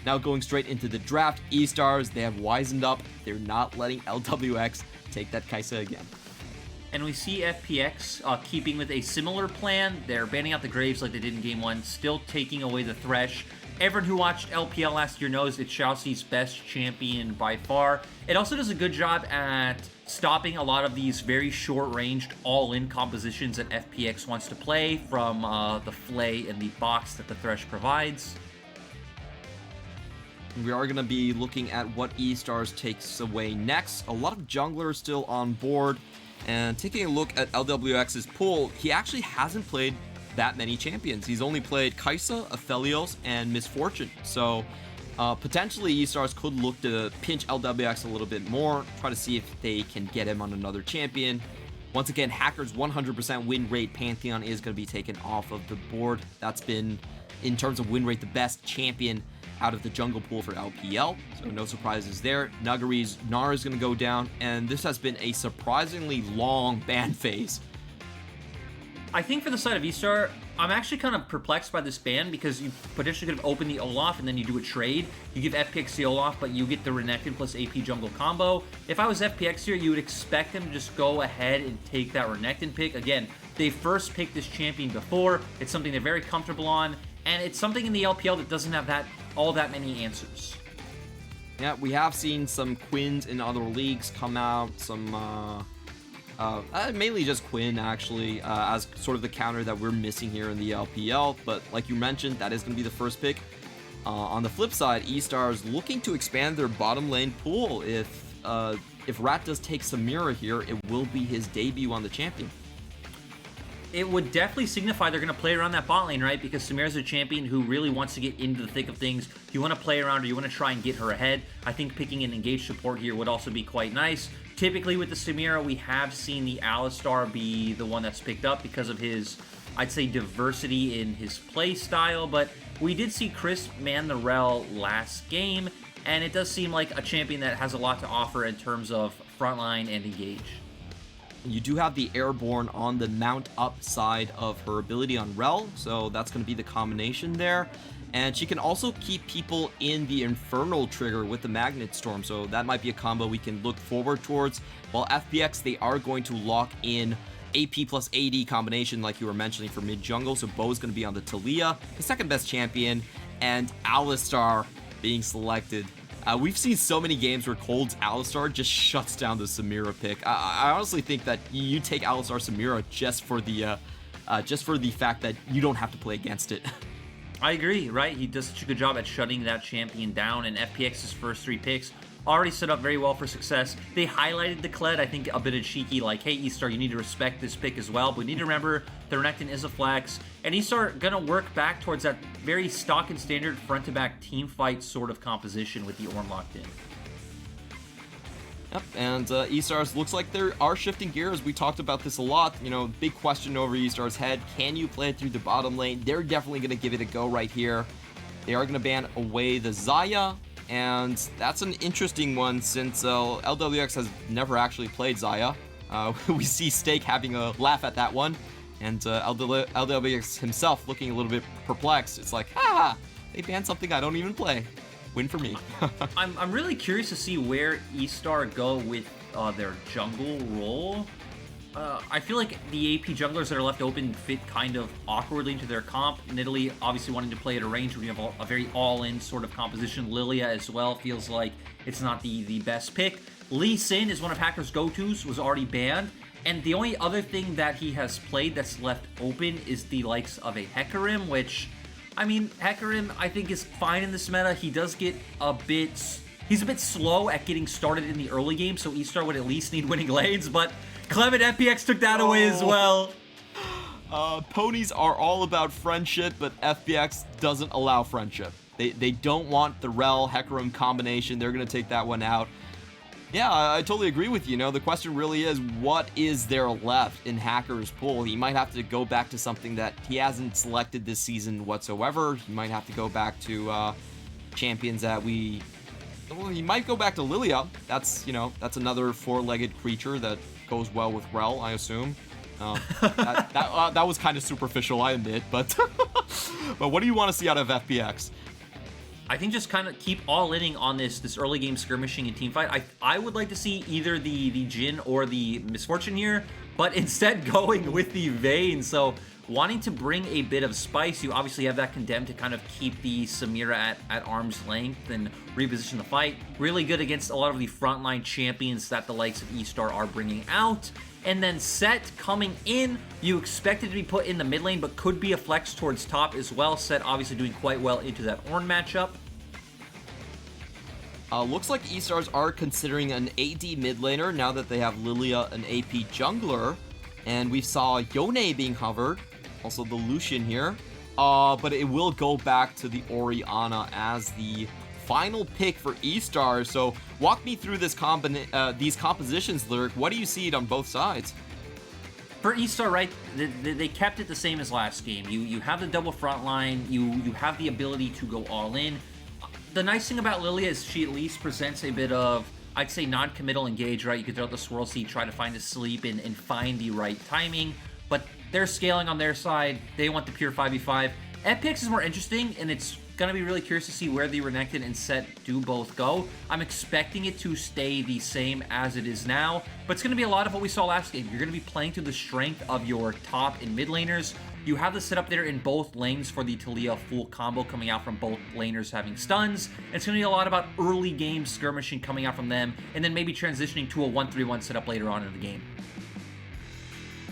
Now going straight into the draft, E-Stars, they have wisened up. They're not letting LWX take that Kai'Sa again. And we see FPX keeping with a similar plan. They're banning out the Graves like they did in Game 1, still taking away the Thresh. Everyone who watched LPL last year knows it's Shiauc's best champion by far. It also does a good job at stopping a lot of these very short-ranged, all-in compositions that FPX wants to play from the Flay and the box that the Thresh provides. We are going to be looking at what E-Stars takes away next. A lot of junglers still on board. And taking a look at LWX's pool, he actually hasn't played that many champions. He's only played Kai'Sa, Aphelios, and Misfortune. So potentially E-Stars could look to pinch LWX a little bit more, try to see if they can get him on another champion. Once again, Hacker's 100% win rate Pantheon is going to be taken off of the board. That's been, in terms of win rate, the best champion out of the jungle pool for LPL, so no surprises there. Nuguri's Gnar is going to go down, and this has been a surprisingly long ban phase. I think for the side of E-Star, I'm actually kind of perplexed by this ban because you potentially could have opened the Olaf and then you do a trade. You give FPX the Olaf, but you get the Renekton plus AP jungle combo. If I was FPX here, you would expect them to just go ahead and take that Renekton pick. Again, they first picked this champion before. It's something they're very comfortable on, and it's something in the LPL that doesn't have all that many answers. Yeah, we have seen some Quins in other leagues come out, some mainly just Quinn actually, as sort of the counter that we're missing here in the LPL, but like you mentioned, that is going to be the first pick. On the flip side, E-Stars looking to expand their bottom lane pool. If Rat does take Samira here, it will be his debut on the champion. It would definitely signify they're going to play around that bot lane, right? Because Samira's a champion who really wants to get into the thick of things. You want to play around her, you want to try and get her ahead. I think picking an engaged support here would also be quite nice. Typically with the Samira, we have seen the Alistar be the one that's picked up because of his, I'd say, diversity in his play style, but we did see Chris man the Rel last game, and it does seem like a champion that has a lot to offer in terms of frontline and engage. You do have the Airborne on the mount up side of her ability on Rel, so that's going to be the combination there. And she can also keep people in the Infernal trigger with the Magnet Storm, so that might be a combo we can look forward towards. While FPX, they are going to lock in AP plus AD combination like you were mentioning for mid-jungle, so Bo is going to be on the Talia, the second best champion, and Alistar being selected. We've seen so many games where Cold's Alistar just shuts down the Samira pick. I honestly think that you take Alistar Samira just for the fact that you don't have to play against it. I agree, right? He does such a good job at shutting that champion down, and FPX's first 3 picks already set up very well for success. They highlighted the Kled, I think, a bit of cheeky, like, hey, Estar, you need to respect this pick as well, but we need to remember the Renekton is a flex, and Estar gonna work back towards that very stock and standard front-to-back team fight sort of composition with the Ornn locked in. Yep, and E-Stars looks like they are shifting gears. We talked about this a lot. You know, big question over E-Stars' head. Can you play it through the bottom lane? They're definitely going to give it a go right here. They are going to ban away the Xayah, and that's an interesting one since LWX has never actually played Xayah. We see Stake having a laugh at that one, and LWX himself looking a little bit perplexed. It's like, they banned something I don't even play. Win for me. I'm really curious to see where Estar go with their jungle role. I feel like the AP junglers that are left open fit kind of awkwardly into their comp. Nidalee obviously wanting to play at a range where you have a very all-in sort of composition. Lilia as well feels like it's not the best pick. Lee Sin is one of Hacker's go-tos, was already banned. And the only other thing that he has played that's left open is the likes of a Hecarim, which, I mean, Hecarim, I think, is fine in this meta. He does get he's a bit slow at getting started in the early game, so Estar would at least need winning lanes, but Clement FPX took that away as well. Ponies are all about friendship, but FPX doesn't allow friendship. They don't want the Rel Hecarim combination. They're going to take that one out. Yeah, I totally agree with you. You know, the question really is, what is there left in Hacker's pool? He might have to go back to something that he hasn't selected this season whatsoever. He might have to go back to champions that well, he might go back to Lilia. That's another 4-legged creature that goes well with Rel, I assume. That was kind of superficial, I admit, but but what do you want to see out of FPX? I think just kind of keep all inning on this early game skirmishing and team fight. I would like to see either the Jin or the Misfortune here, but instead going with the Vayne. So wanting to bring a bit of spice, you obviously have that Condemned to kind of keep the Samira at arm's length and reposition the fight. Really good against a lot of the frontline champions that the likes of Estar are bringing out. And then Sett coming in, you expect it to be put in the mid lane, but could be a flex towards top as well. Sett obviously doing quite well into that Ornn matchup. Looks like Estars are considering an AD mid laner now that they have Lilia, an AP jungler. And we saw Yone being hovered, also the Lucian here. But it will go back to the Orianna as the final pick for Estar. So walk me through this these compositions, Lyric. What do you see it on both sides? For Estar, right, they kept it the same as last game. You have the double front line, you have the ability to go all in. The nice thing about Lilia is she at least presents a bit of, I'd say, non-committal engage, right? You can throw out the swirl seed, try to find a sleep and find the right timing, but they're scaling on their side. They want the pure 5v5. FPX is more interesting, and it's going to be really curious to see where the Renekton and Sett do both go. I'm expecting it to stay the same as it is now, but it's going to be a lot of what we saw last game. You're going to be playing to the strength of your top and mid laners. You have the setup there in both lanes for the Taliyah full combo coming out from both laners having stuns. It's going to be a lot about early game skirmishing coming out from them, and then maybe transitioning to a 1-3-1 setup later on in the game.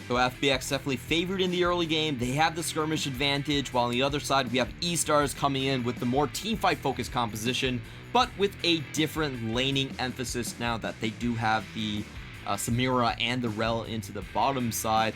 So FPX definitely favored in the early game. They have the skirmish advantage, while on the other side we have Estars coming in with the more teamfight focused composition, but with a different laning emphasis now that they do have the Samira and the Rel into the bottom side.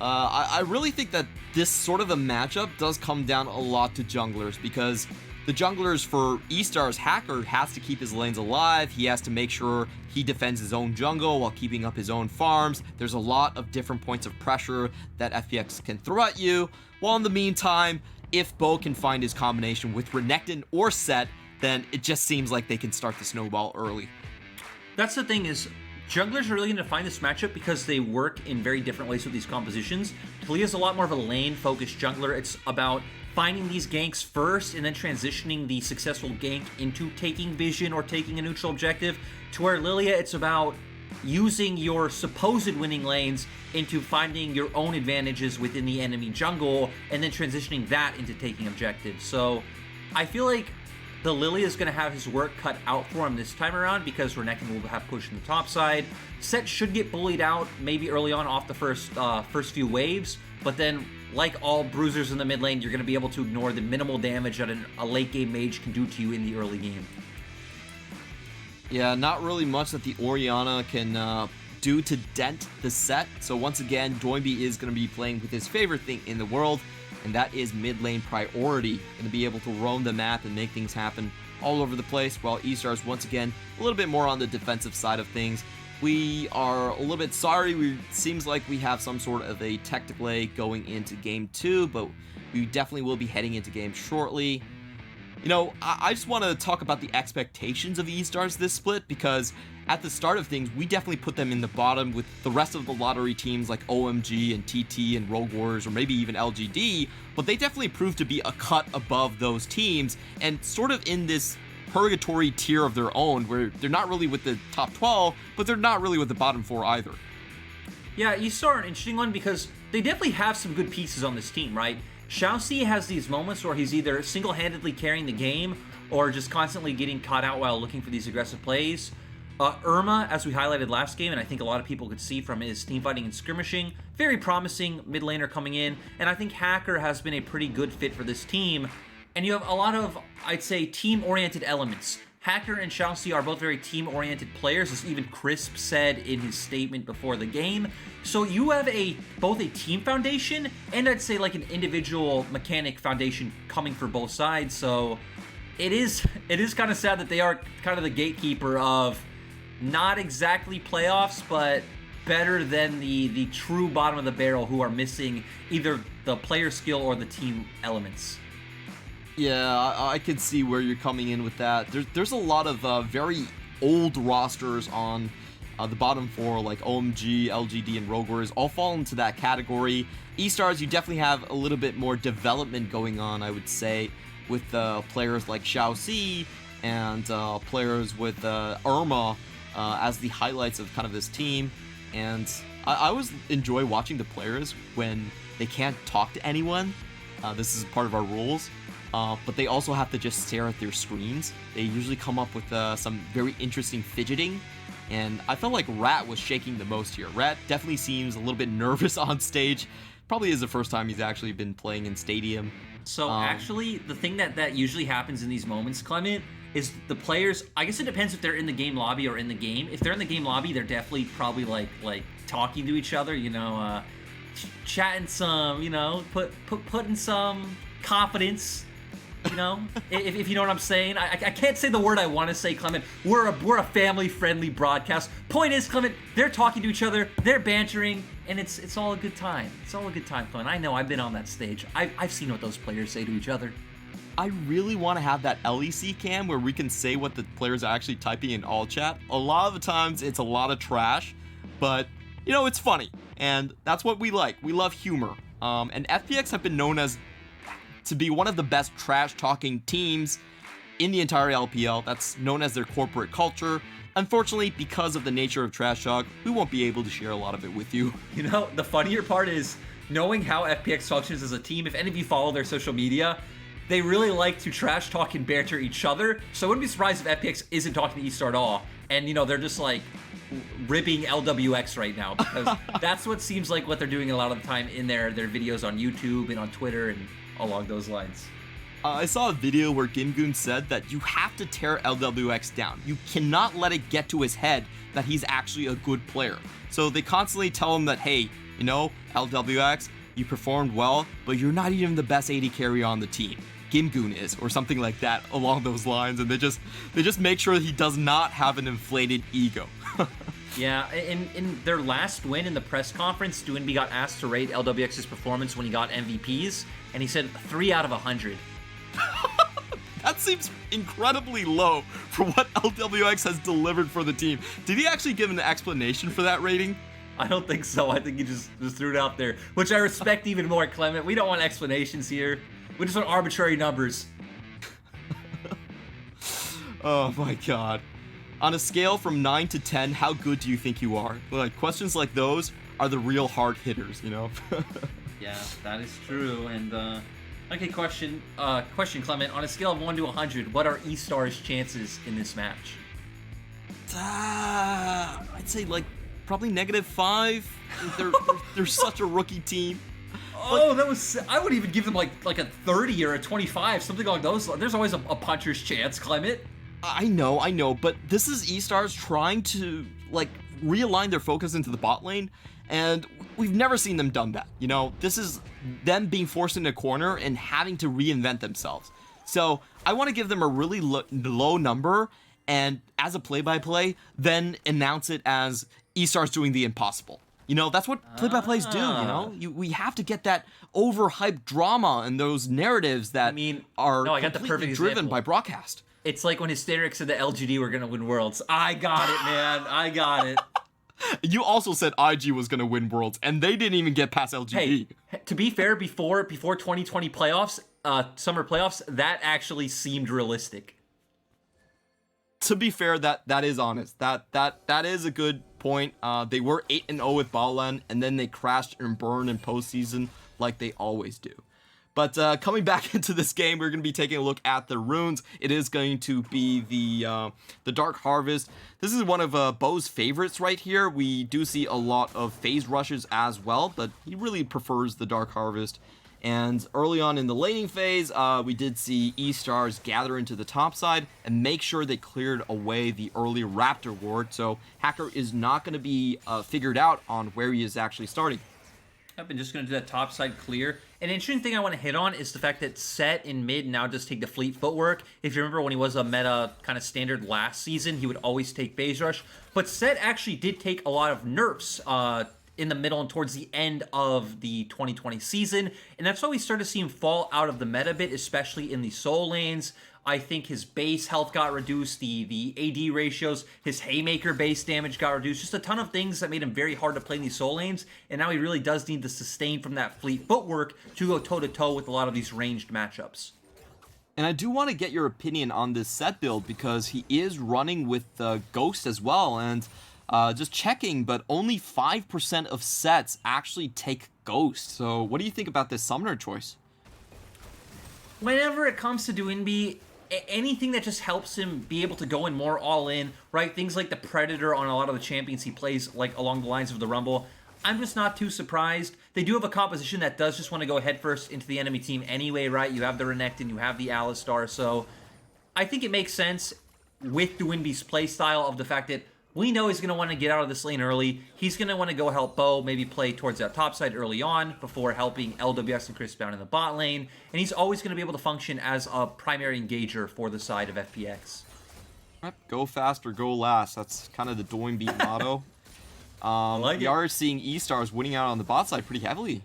I really think that this sort of a matchup does come down a lot to junglers, because the junglers for Estar's Hacker has to keep his lanes alive. He has to make sure he defends his own jungle while keeping up his own farms. There's a lot of different points of pressure that FPX can throw at you. While in the meantime, if Bo can find his combination with Renekton or Sett, then it just seems like they can start the snowball early. That's the thing is, junglers are really going to find this matchup because they work in very different ways with these compositions. Taliyah's a lot more of a lane-focused jungler. It's about finding these ganks first and then transitioning the successful gank into taking vision or taking a neutral objective, to where Lilia, it's about using your supposed winning lanes into finding your own advantages within the enemy jungle and then transitioning that into taking objectives. So I feel like the Lilia is going to have his work cut out for him this time around because Renekton will have push in the top side. Sett should get bullied out maybe early on off the first few waves, but then like all bruisers in the mid lane, you're going to be able to ignore the minimal damage that a late game mage can do to you in the early game. Yeah, not really much that the Orianna can do to dent the Sett. So once again, Doinb is going to be playing with his favorite thing in the world, and that is mid lane priority. Going to be able to roam the map and make things happen all over the place, while Estar's once again a little bit more on the defensive side of things. We are a little bit sorry. Seems like we have some sort of a tech delay going into game 2, but we definitely will be heading into game shortly. You know, I just want to talk about the expectations of Estars this split, because at the start of things, we definitely put them in the bottom with the rest of the lottery teams like OMG and TT and Rogue Warriors, or maybe even LGD, but they definitely proved to be a cut above those teams and sort of in this purgatory tier of their own, where they're not really with the top 12, but they're not really with the bottom 4 either. Yeah, Estar are an interesting one because they definitely have some good pieces on this team, right? Shiauc has these moments where he's either single-handedly carrying the game or just constantly getting caught out while looking for these aggressive plays. Irma, as we highlighted last game, and I think a lot of people could see from his teamfighting and skirmishing, very promising mid laner coming in, and I think Hacker has been a pretty good fit for this team. And you have a lot of, I'd say, team-oriented elements. Hacker and Shiauc are both very team-oriented players, as even Crisp said in his statement before the game. So you have both a team foundation and I'd say like an individual mechanic foundation coming for both sides. So it is kind of sad that they are kind of the gatekeeper of not exactly playoffs, but better than the true bottom of the barrel who are missing either the player skill or the team elements. Yeah, I can see where you're coming in with that. There's a lot of very old rosters on the bottom 4, like OMG, LGD, and Rogue Warriors, all fall into that category. Estars, you definitely have a little bit more development going on, I would say. with players like Shiauc and players with Irma as the highlights of kind of this team. And I always enjoy watching the players when they can't talk to anyone. This is part of our rules. But they also have to just stare at their screens. They usually come up with some very interesting fidgeting. And I felt like Rat was shaking the most here. Rat definitely seems a little bit nervous on stage. Probably is the first time he's actually been playing in Stadium. So actually, the thing that usually happens in these moments, Clement, is the players, I guess it depends if they're in the game lobby or in the game. If they're in the game lobby, they're definitely probably like talking to each other, you know, chatting some, you know, putting some confidence, you know, if you know what I'm saying. I can't say the word I want to say, Clement. We're a family-friendly broadcast. Point is, Clement, they're talking to each other, they're bantering, and it's all a good time. It's all a good time, Clement. I know, I've been on that stage. I've seen what those players say to each other. I really want to have that LEC cam where we can say what the players are actually typing in all chat. A lot of the times it's a lot of trash, but you know, it's funny, and that's what we like. We love humor. And FPX have been known to be one of the best trash talking teams in the entire LPL. That's known as their corporate culture. Unfortunately, because of the nature of trash talk, we won't be able to share a lot of it with you. You know, the funnier part is knowing how FPX functions as a team. If any of you follow their social media, they really like to trash talk and banter each other. So I wouldn't be surprised if FPX isn't talking to Estar at all. And, you know, they're just like ripping LWX right now, because that's what seems like what they're doing a lot of the time in their videos on YouTube and on Twitter and along those lines. I saw a video where Gimgoon said that you have to tear LWX down. You cannot let it get to his head that he's actually a good player. So they constantly tell him that, hey, you know, LWX, you performed well, but you're not even the best AD carry on the team. Gimgoon is, or something like that along those lines, and they just make sure he does not have an inflated ego. Yeah, in their last win in the press conference, Doinb got asked to rate LWX's performance when he got MVPs, and he said 3 out of 100. That seems incredibly low for what LWX has delivered for the team. Did he actually give an explanation for that rating? I don't think so. I think he just threw it out there, which I respect even more, Clement. We don't want explanations here. We just want arbitrary numbers. Oh my god. On a scale from 9 to 10, how good do you think you are? Like, questions like those are the real hard hitters, you know? Yeah, that is true. And okay, question, Clement. On a scale of 1 to 100, what are Estar's chances in this match? I'd say like probably -5. They're such a rookie team. Oh, that was. I would even give them like a 30 or a 25, something along those lines. There's always a puncher's chance, Clement. I know, but this is Estar's trying to like realign their focus into the bot lane, and we've never seen them done that. You know, this is them being forced in a corner and having to reinvent themselves. So I want to give them a really low number, and as a play-by-play, then announce it as Estar's doing the impossible. You know, that's what play-by-plays do, you know? We have to get that overhyped drama and those narratives that are completely driven by broadcast. It's like when Hysterics said that LGD were going to win Worlds. I got it, man. I got it. You also said IG was going to win Worlds, and they didn't even get past LGD. Hey, to be fair, before 2020 playoffs, summer playoffs, that actually seemed realistic. To be fair, that is honest. That is a good point. They were 8-0 with Botland, and then they crashed and burned in postseason like they always do. But coming back into this game, we're going to be taking a look at the runes. It is going to be the Dark Harvest. This is one of Bo's favorites right here. We do see a lot of phase rushes as well, but he really prefers the Dark Harvest. And early on in the laning phase, we did see E-Stars gather into the top side and make sure they cleared away the early Raptor ward. So Hacker is not going to be figured out on where he is actually starting. I've been just going to do that top side clear. An interesting thing I want to hit on is the fact that Sett in mid now does take the fleet footwork. If you remember when he was a meta kind of standard last season, he would always take phase rush. But Sett actually did take a lot of nerfs in the middle and towards the end of the 2020 season. And that's why we started to see him fall out of the meta bit, especially in the soul lanes. I think his base health got reduced, the AD ratios, his Haymaker base damage got reduced, just a ton of things that made him very hard to play in these soul lanes, and now he really does need to sustain from that fleet footwork to go toe-to-toe with a lot of these ranged matchups. And I do want to get your opinion on this Sett build because he is running with Ghost as well. And just checking, but only 5% of sets actually take Ghost. So what do you think about this summoner choice? Whenever it comes to Doinb, anything that just helps him be able to go in more all in, right? Things like the Predator on a lot of the champions he plays, like along the lines of the Rumble. I'm just not too surprised. They do have a composition that does just want to go headfirst into the enemy team anyway, right? You have the Renekton, you have the Estar, so I think it makes sense with Doinb's playstyle of the fact that we know he's going to want to get out of this lane early. He's going to want to go help Bo, maybe play towards that top side early on before helping LWX and Chris down in the bot lane, and he's always going to be able to function as a primary engager for the side of FPX. Go fast or go last. That's kind of the Doinb motto. We are seeing E-Stars winning out on the bot side pretty heavily.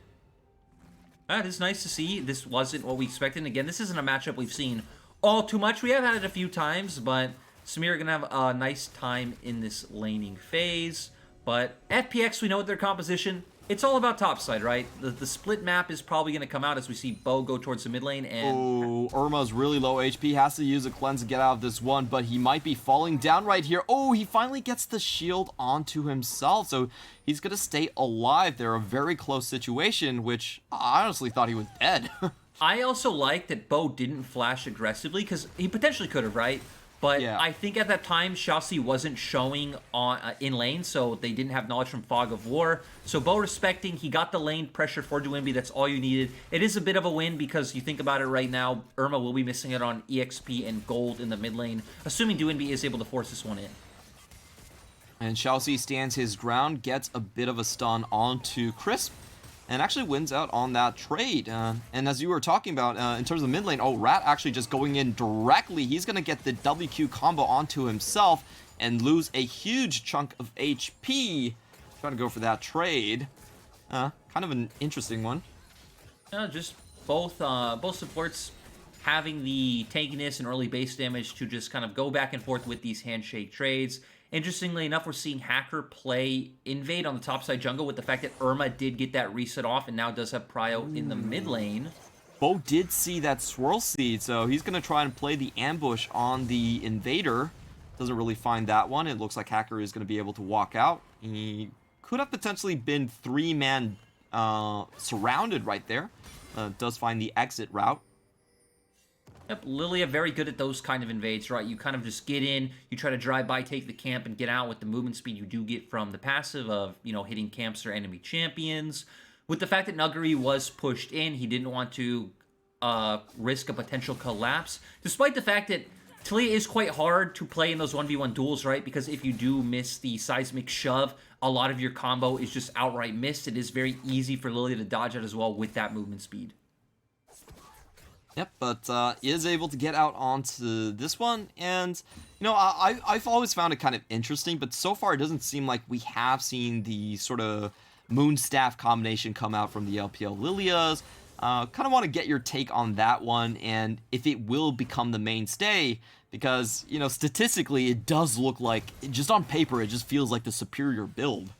It is nice to see. This wasn't what we expected. And again, this isn't a matchup we've seen all too much. We have had it a few times, but Samir are going to have a nice time in this laning phase. But FPX, we know what their composition. It's all about topside, right? The split map is probably going to come out as we see Bo go towards the mid lane. And Irma's really low HP. Has to use a cleanse to get out of this one, but he might be falling down right here. Oh, he finally gets the shield onto himself, so he's going to stay alive. They're a very close situation, which I honestly thought he was dead. I also like that Bo didn't flash aggressively, because he potentially could have, right? But yeah. I think at that time, Shiauc wasn't showing on in lane, so they didn't have knowledge from Fog of War. So Bo respecting, he got the lane pressure for Doinb. That's all you needed. It is a bit of a win because you think about it right now, Irma will be missing it on EXP and gold in the mid lane, assuming Doinb is able to force this one in. And Shiauc stands his ground, gets a bit of a stun onto Crisp, and actually wins out on that trade. And as you were talking about, in terms of mid lane, Rat actually just going in directly. He's going to get the WQ combo onto himself and lose a huge chunk of HP. Trying to go for that trade. Kind of an interesting one. Just both supports having the tankiness and early base damage to just kind of go back and forth with these handshake trades. Interestingly enough, we're seeing Hacker play Invade on the topside jungle with the fact that Irma did get that reset off and now does have Prio in the mid lane. Bo did see that Swirl Seed, so he's going to try and play the ambush on the Invader. Doesn't really find that one. It looks like Hacker is going to be able to walk out. He could have potentially been 3-man surrounded right there. Does find the exit route. Yep, Lilia very good at those kind of invades, right? You kind of just get in, you try to drive by, take the camp, and get out with the movement speed you do get from the passive of, you know, hitting camps or enemy champions. With the fact that Nuguri was pushed in, he didn't want to risk a potential collapse, despite the fact that Talia is quite hard to play in those 1v1 duels, right? Because if you do miss the seismic shove, a lot of your combo is just outright missed. It is very easy for Lilia to dodge out as well with that movement speed. Yep, but is able to get out onto this one, and, you know, I've always found it kind of interesting, but so far it doesn't seem like we have seen the sort of Moonstaff combination come out from the LPL Lilias. Kind of want to get your take on that one, and if it will become the mainstay, because, you know, statistically it does look like, just on paper, it just feels like the superior build.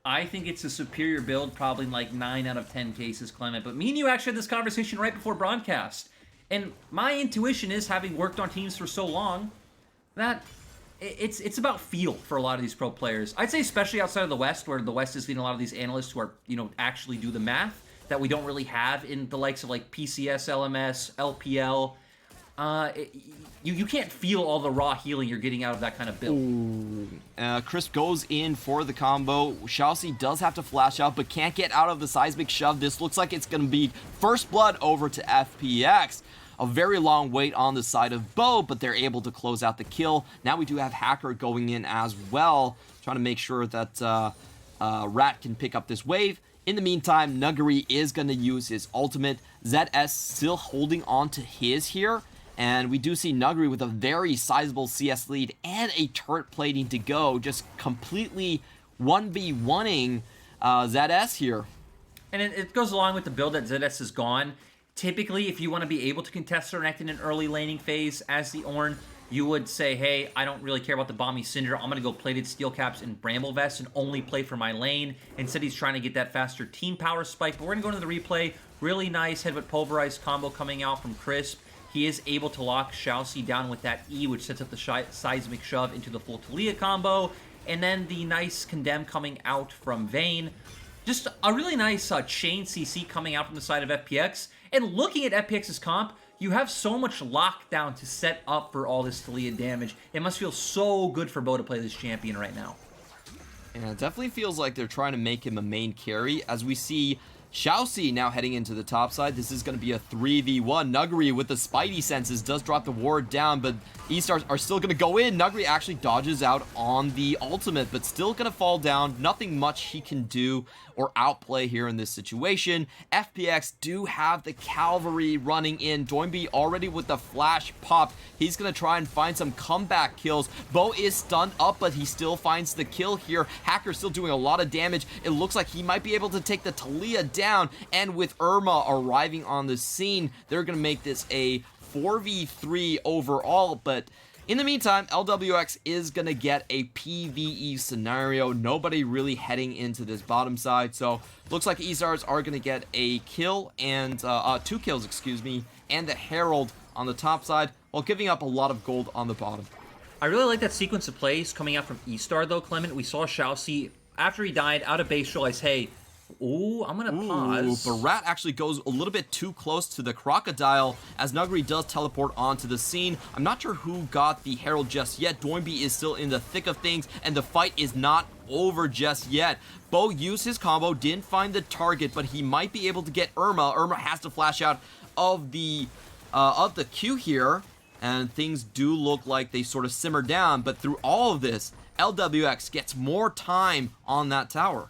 I think it's a superior build, probably in like 9 out of 10 cases, Clement, but me and you actually had this conversation right before broadcast. And my intuition is, having worked on teams for so long, that it's about feel for a lot of these pro players. I'd say especially outside of the West, where the West is getting a lot of these analysts who are, you know, actually do the math that we don't really have in the likes of like PCS, LMS, LPL. You can't feel all the raw healing you're getting out of that kind of build. Chris goes in for the combo. Shiauc does have to flash out, but can't get out of the seismic shove. This looks like it's going to be first blood over to FPX. A very long wait on the side of Bo, but they're able to close out the kill. Now we do have Hacker going in as well, trying to make sure that Rat can pick up this wave. In the meantime, Nuguri is going to use his ultimate. ZS still holding on to his here. And we do see Nuguri with a very sizable CS lead and a turret plating to go, just completely 1v1ing ZS here. And it goes along with the build that ZS has gone. Typically, if you want to be able to contest Renekton in an early laning phase as the Ornn, you would say, hey, I don't really care about the Bomby Cinder. I'm going to go plated Steel Caps and Bramble Vest and only play for my lane. Instead, he's trying to get that faster team power spike. But we're going to go into the replay. Really nice Headbutt Pulverized combo coming out from Crisp. he is able to lock Shiauc down with that E, which sets up the seismic shove into the full Talia combo. And then the nice condemn coming out from Vayne. Just a really nice chain CC coming out from the side of FPX. And looking at FPX's comp, you have so much lockdown to set up for all this Talia damage. It must feel so good for Bo to play this champion right now. And it definitely feels like they're trying to make him a main carry, as we see Shiauc now heading into the top side. This is going to be a 3v1. Nuguri with the Spidey senses does drop the ward down, but Estars are still going to go in. Nuguri actually dodges out on the ultimate, but still going to fall down. Nothing much he can do or outplay here in this situation. FPX do have the cavalry running in. Doinb already with the flash pop. He's going to try and find some comeback kills. Bo is stunned up, but he still finds the kill here. Hacker still doing a lot of damage. It looks like he might be able to take the Talia down, and with Irma arriving on the scene, they're going to make this a 4v3 overall, but in the meantime, LWX is going to get a PvE scenario. Nobody really heading into this bottom side, so looks like Estars are going to get a kill and 2 kills, excuse me, and the Herald on the top side, while giving up a lot of gold on the bottom. I really like that sequence of plays coming out from Estar, though, Clement. We saw Shiauc, after he died, out of base, realize, hey, ooh, I'm going to pause. But Rat actually goes a little bit too close to the Crocodile, as Nuguri does teleport onto the scene. I'm not sure who got the Herald just yet. Doinb is still in the thick of things, and the fight is not over just yet. Bo used his combo, didn't find the target, but he might be able to get Irma. Irma has to flash out of the Q here, and things do look like they sort of simmer down, but through all of this, LWX gets more time on that tower.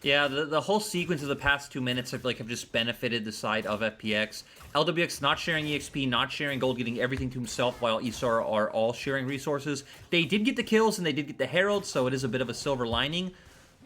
Yeah, the whole sequence of the past 2 minutes have just benefited the side of FPX. LWX not sharing EXP, not sharing gold, getting everything to himself, while Estar are all sharing resources. They did get the kills, and they did get the Herald, so it is a bit of a silver lining.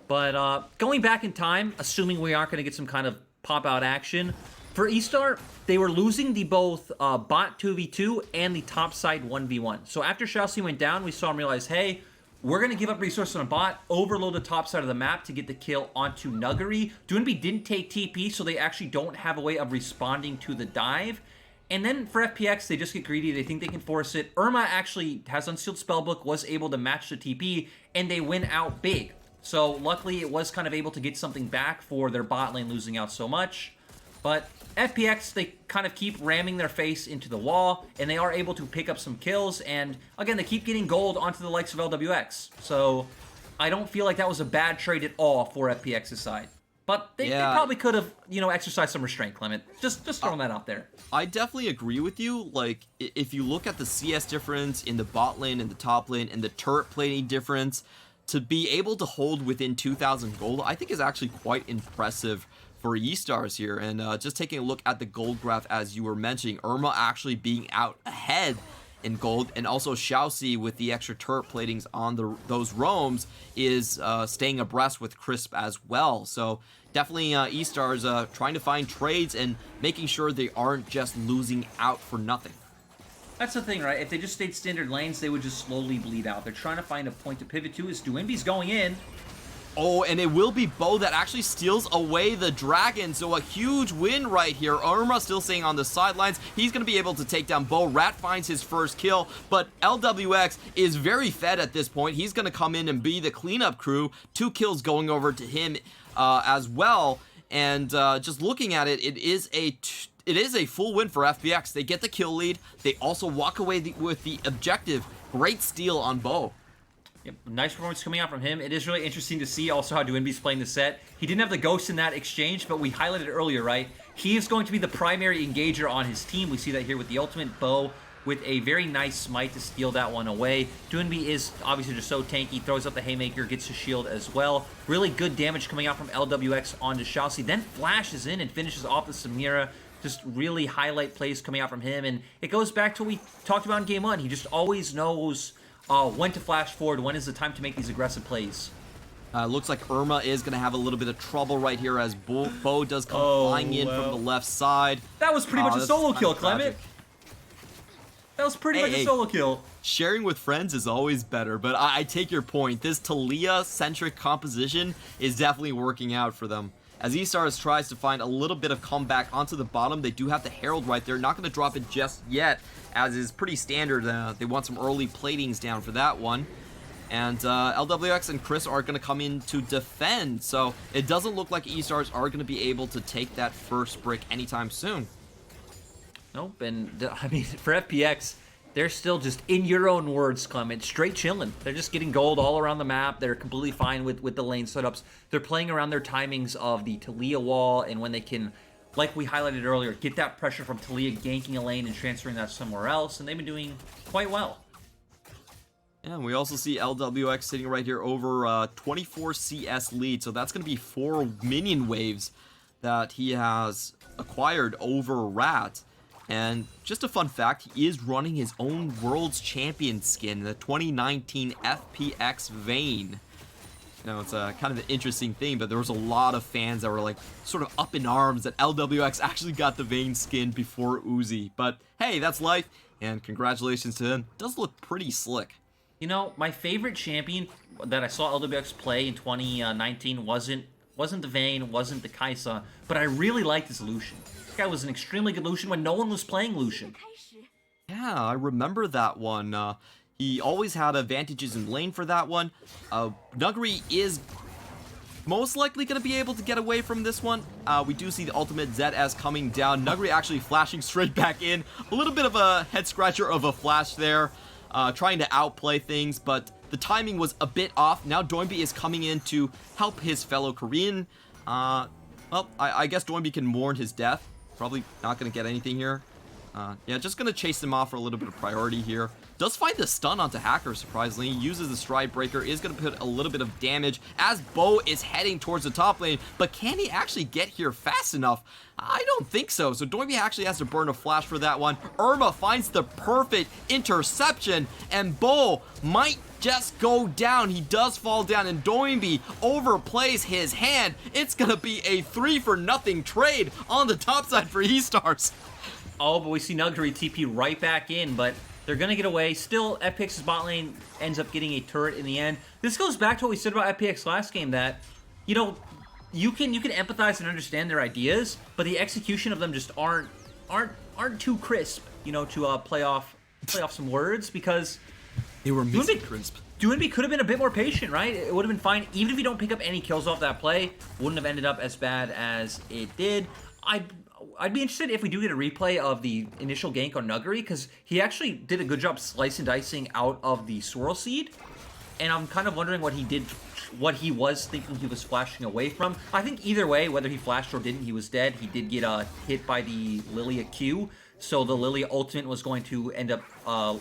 But going back in time, assuming we aren't going to get some kind of pop-out action, for Estar, they were losing the both bot 2v2 and the top side 1v1. So after Shiauc went down, we saw him realize, hey, we're going to give up resources on a bot, overload the top side of the map to get the kill onto Nuguri. Doinb didn't take TP, so they actually don't have a way of responding to the dive. And then for FPX, they just get greedy. They think they can force it. Irma actually has Unsealed Spellbook, was able to match the TP, and they win out big. So luckily, it was kind of able to get something back for their bot lane losing out so much. But FPX, they kind of keep ramming their face into the wall, and they are able to pick up some kills, and again, they keep getting gold onto the likes of LWX. So I don't feel like that was a bad trade at all for FPX's side. But they probably could have, exercised some restraint, Clement. Just throwing that out there. I definitely agree with you. Like, if you look at the CS difference in the bot lane and the top lane and the turret plating difference, to be able to hold within 2,000 gold, I think is actually quite impressive for Estars here. And just taking a look at the gold graph, as you were mentioning, Irma actually being out ahead in gold, and also Shiauc with the extra turret platings on those roams is staying abreast with Crisp as well. So definitely Estars trying to find trades and making sure they aren't just losing out for nothing. That's the thing, right? If they just stayed standard lanes, they would just slowly bleed out. They're trying to find a point to pivot to, as Doinb's going in. Oh, and it will be Bo that actually steals away the dragon, so a huge win right here. Irma still staying on the sidelines. He's going to be able to take down Bo. Rat finds his first kill, but LWX is very fed at this point. He's going to come in and be the cleanup crew. 2 kills going over to him as well, and just looking at it, it is a full win for FPX. They get the kill lead. They also walk away with the objective. Great steal on Bo. Yep, nice performance coming out from him. It is really interesting to see also how Doinb's playing the Sett. He didn't have the ghost in that exchange, but we highlighted earlier, right? He is going to be the primary engager on his team. We see that here with the ultimate. Bo with a very nice smite to steal that one away. Doinb is obviously just so tanky, throws up the haymaker, gets his shield as well. Really good damage coming out from LWX onto Shiauc, then flashes in and finishes off the Samira. Just really highlight plays coming out from him, and it goes back to what we talked about in Game 1. He just always knows when to flash forward, when is the time to make these aggressive plays. Looks like Irma is going to have a little bit of trouble right here as Bo does come flying in from the left side. That was pretty much a solo kill, Clement. That was pretty much a solo kill. Sharing with friends is always better, but I take your point. This Talia-centric composition is definitely working out for them. as Estars tries to find a little bit of comeback onto the bottom. They do have the Herald right there, not going to drop it just yet, as is pretty standard. They want some early platings down for that one. And LWX and Chris are going to come in to defend, so it doesn't look like Estars are going to be able to take that first brick anytime soon. Nope, and I mean, for FPX, they're still just, in your own words, Clement, straight chilling. They're just getting gold all around the map. They're completely fine with the lane setups. They're playing around their timings of the Taliyah wall, and when they can, like we highlighted earlier, get that pressure from Taliyah ganking a lane and transferring that somewhere else, and they've been doing quite well. Yeah, and we also see LWX sitting right here over 24 CS lead, so that's going to be 4 minion waves that he has acquired over Rat. And just a fun fact, he is running his own World's Champion skin, the 2019 FPX Vayne. You know, it's a kind of an interesting thing, but there was a lot of fans that were like sort of up in arms that LWX actually got the Vayne skin before Uzi. But hey, that's life, and congratulations to him. Does look pretty slick. You know, my favorite champion that I saw LWX play in 2019 wasn't the Vayne, wasn't the Kai'Sa, but I really liked his Lucian. This guy was an extremely good Lucian when no one was playing Lucian. Yeah, I remember that one. He always had advantages in lane for that one. Nuguri is most likely going to be able to get away from this one. We do see the ultimate Zed as coming down. Nuguri actually flashing straight back in. A little bit of a head scratcher of a flash there. Trying to outplay things, but the timing was a bit off. Now Doinb is coming in to help his fellow Korean. Well, I guess Doinb can mourn his death. Probably not going to get anything here. Yeah, just going to chase him off for a little bit of priority here. Does find the stun onto Hacker, surprisingly. Uses the Stride Breaker, is going to put a little bit of damage as Bo is heading towards the top lane. But can he actually get here fast enough? I don't think so. So Doinb actually has to burn a flash for that one. Irma finds the perfect interception, and Bo might just go down. He does fall down, and Doinb overplays his hand. It's going to be a 3-for-0 trade on the top side for Estars. Oh, but we see Nuguri TP right back in, but they're going to get away. Still, FPX's bot lane ends up getting a turret in the end. This goes back to what we said about FPX last game, that, you know, you can empathize and understand their ideas, but the execution of them just aren't too crisp, you know, to play off some words, because they were missing crisp. Doinb could have been a bit more patient, right? It would have been fine. Even if you don't pick up any kills off that play, wouldn't have ended up as bad as it did. I'd be interested if we do get a replay of the initial gank on Nuguri, because he actually did a good job slice and dicing out of the Swirl Seed, and I'm kind of wondering what he was thinking he was flashing away from. I think either way, whether he flashed or didn't, he was dead. He did get hit by the Lilia Q, so the Lilia ultimate was going to end up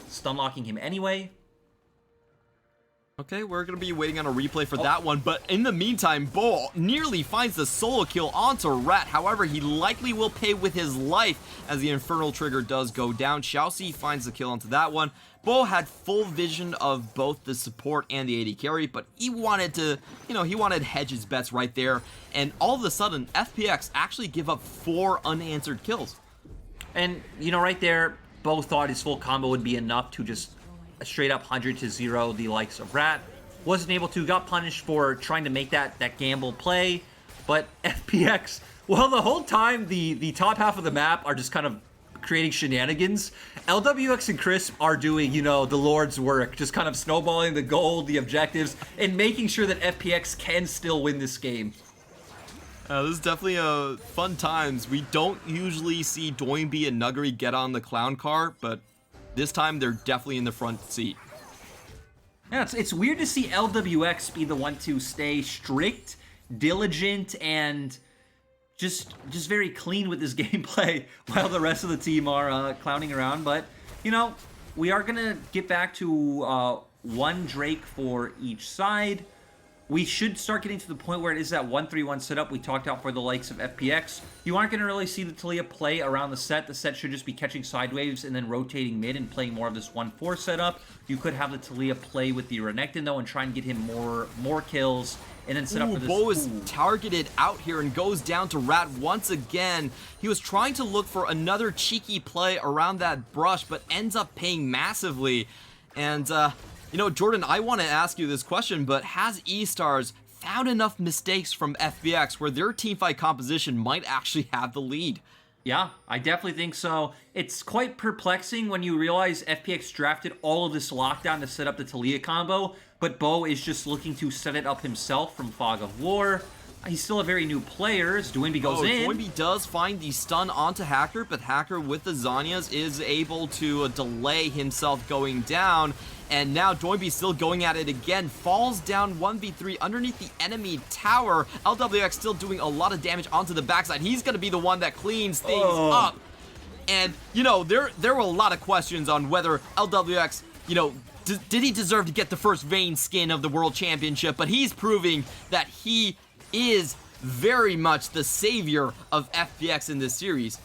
stun locking him anyway. Okay, we're going to be waiting on a replay for that one, but in the meantime, Bo nearly finds the solo kill onto Rat. However, he likely will pay with his life as the Infernal Trigger does go down. Shiauc finds the kill onto that one. Bo had full vision of both the support and the AD carry, but he wanted to, you know, he wanted to hedge his bets right there, and all of a sudden, FPX actually give up 4 unanswered kills. And, you know, right there, Bo thought his full combo would be enough to just a straight up 100-0 the likes of Rat. Wasn't able to, got punished for trying to make that gamble play. But FPX, well, the whole time the top half of the map are just kind of creating shenanigans. LWX and Chris are doing, you know, the Lord's work, just kind of snowballing the gold, the objectives, and making sure that FPX can still win this game. This is definitely fun times. We don't usually see Doinb and Nuguri get on the clown car, but this time, they're definitely in the front seat. Yeah, it's weird to see LWX be the one to stay strict, diligent, and just very clean with this gameplay while the rest of the team are clowning around. But, you know, we are going to get back to 1 Drake for each side. We should start getting to the point where it is that 1-3-1 setup we talked out for the likes of FPX. You aren't going to really see the Taliyah play around the Sett. The Sett should just be catching side waves and then rotating mid and playing more of this 1-4 setup. You could have the Taliyah play with the Renekton, though, and try and get him more kills, and then set up for this. Bo is targeted out here and goes down to Rat once again. He was trying to look for another cheeky play around that brush, but ends up paying massively. And, you know, Jordan, I want to ask you this question, but has Estars found enough mistakes from FPX where their teamfight composition might actually have the lead. Yeah, I definitely think so. It's quite perplexing when you realize FPX drafted all of this lockdown to set up the Talia combo, but Bo is just looking to set it up himself from Fog of War. He's still a very new player as Doinb goes in. Doinb does find the stun onto Hacker, but Hacker with the Zhonya's is able to delay himself going down. And now Doinb still going at it again, falls down 1v3 underneath the enemy tower. LWX still doing a lot of damage onto the backside. He's going to be the one that cleans things up. And, you know, there were a lot of questions on whether LWX, you know, did he deserve to get the first Vayne skin of the World Championship? But he's proving that he is very much the savior of FPX in this series.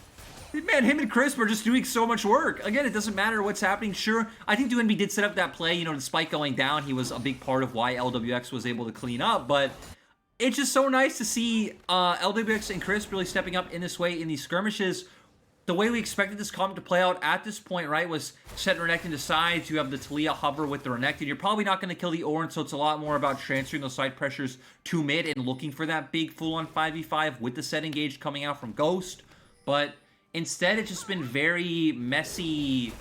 Man, him and Chris were just doing so much work. Again, it doesn't matter what's happening. Sure, I think Doinb did set up that play. You know, despite going down, he was a big part of why LWX was able to clean up. But it's just so nice to see LWX and Chris really stepping up in this way in these skirmishes. The way we expected this comp to play out at this point, right, was Sett and Renekton decides you have the Talia hover with the Renekton. You're probably not going to kill the Ornn, so it's a lot more about transferring those side pressures to mid and looking for that big full-on 5v5 with the Sett engaged coming out from Ghost. But instead, it's just been very messy.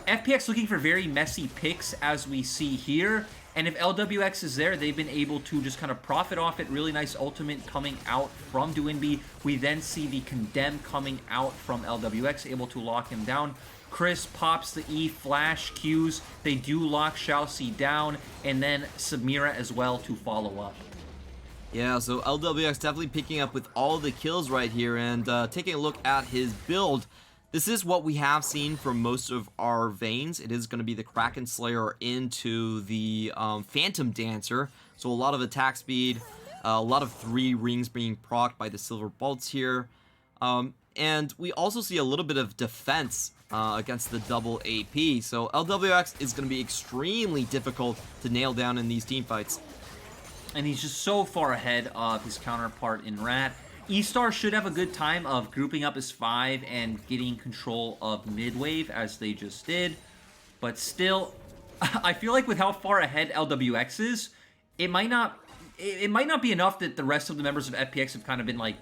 FPX looking for very messy picks, as we see here. And if LWX is there, they've been able to just kind of profit off it. Really nice ultimate coming out from Doinb. We then see the Condemn coming out from LWX, able to lock him down. Chris pops the E flash Qs. They do lock Shiauc down. And then Samira as well to follow up. Yeah, so LWX definitely picking up with all the kills right here, and taking a look at his build. This is what we have seen from most of our Vaynes. It is going to be the Kraken Slayer into the Phantom Dancer. So a lot of attack speed, a lot of 3 rings being procced by the Silver Bolts here. And we also see a little bit of defense against the double AP. So LWX is going to be extremely difficult to nail down in these teamfights. And he's just so far ahead of his counterpart in Rat. Estar should have a good time of grouping up his 5 and getting control of mid-wave as they just did. But still, I feel like with how far ahead LWX is, it might not be enough that the rest of the members of FPX have kind of been like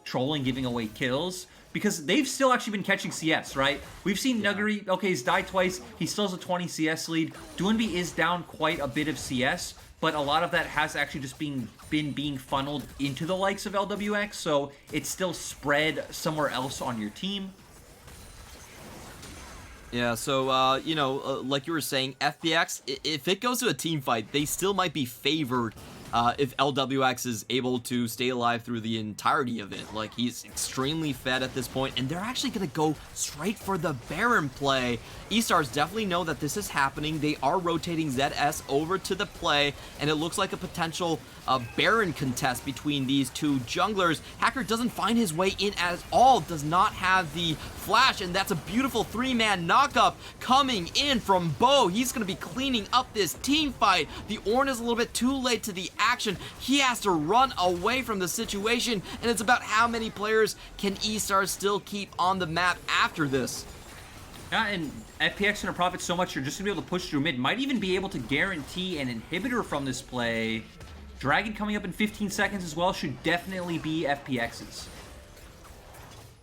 trolling, giving away kills. Because they've still actually been catching CS, right? We've seen Nuguri, okay, he's died twice. He still has a 20 CS lead. Doinb is down quite a bit of CS. But a lot of that has actually just been being funneled into the likes of LWX, so it's still spread somewhere else on your team. Yeah, so, you know, like you were saying, FPX, if it goes to a team fight, they still might be favored if LWX is able to stay alive through the entirety of it. Like, he's extremely fed at this point, and they're actually going to go straight for the Baron play. E-Stars definitely know that this is happening. They are rotating ZS over to the play, and it looks like a potential Baron contest between these two junglers. Hacker doesn't find his way in at all, does not have the flash, and that's a beautiful 3-man knockup coming in from Bo. He's going to be cleaning up this team fight. The Ornn is a little bit too late to the action. He has to run away from the situation, and it's about how many players can E-Stars still keep on the map after this. Yeah, and FPX gonna profit so much, you're just gonna be able to push through mid. Might even be able to guarantee an inhibitor from this play. Dragon coming up in 15 seconds as well should definitely be FPX's.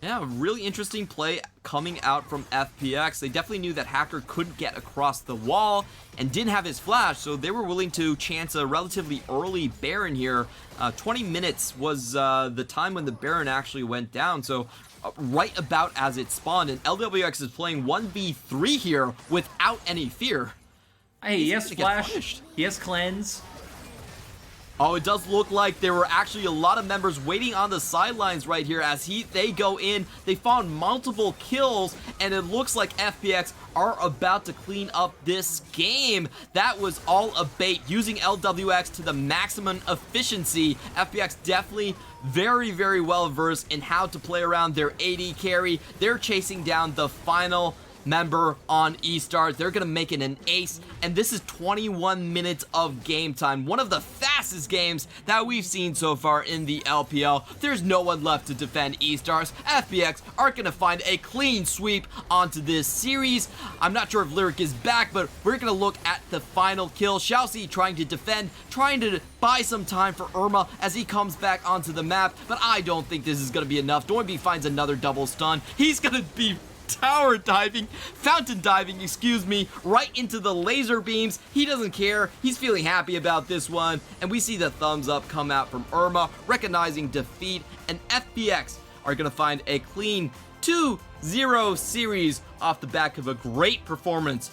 Yeah, really interesting play coming out from FPX. They definitely knew that Hacker couldn't get across the wall and didn't have his flash, so they were willing to chance a relatively early Baron here. 20 minutes was the time when the Baron actually went down, so right about as it spawned, and LWX is playing 1v3 here without any fear. Hey, he has flash, he has cleanse. Oh, it does look like there were actually a lot of members waiting on the sidelines right here as they go in. They found multiple kills, and it looks like FPX are about to clean up this game. That was all a bait, using LWX to the maximum efficiency. FPX definitely very, very well versed in how to play around their AD carry. They're chasing down the final member on Estar. They're going to make it an ace, and this is 21 minutes of game time. One of the fastest games that we've seen so far in the LPL. There's no one left to defend Estar's. FPX are going to find a clean sweep onto this series. I'm not sure if Lyric is back, but we're going to look at the final kill. Shiauc trying to defend, trying to buy some time for Irma as he comes back onto the map, but I don't think this is going to be enough. Doinb finds another double stun. He's going to be fountain diving, excuse me, right into the laser beams. He doesn't care. He's feeling happy about this one, and we see the thumbs up come out from Irma, recognizing defeat, and FPX are going to find a clean 2-0 series off the back of a great performance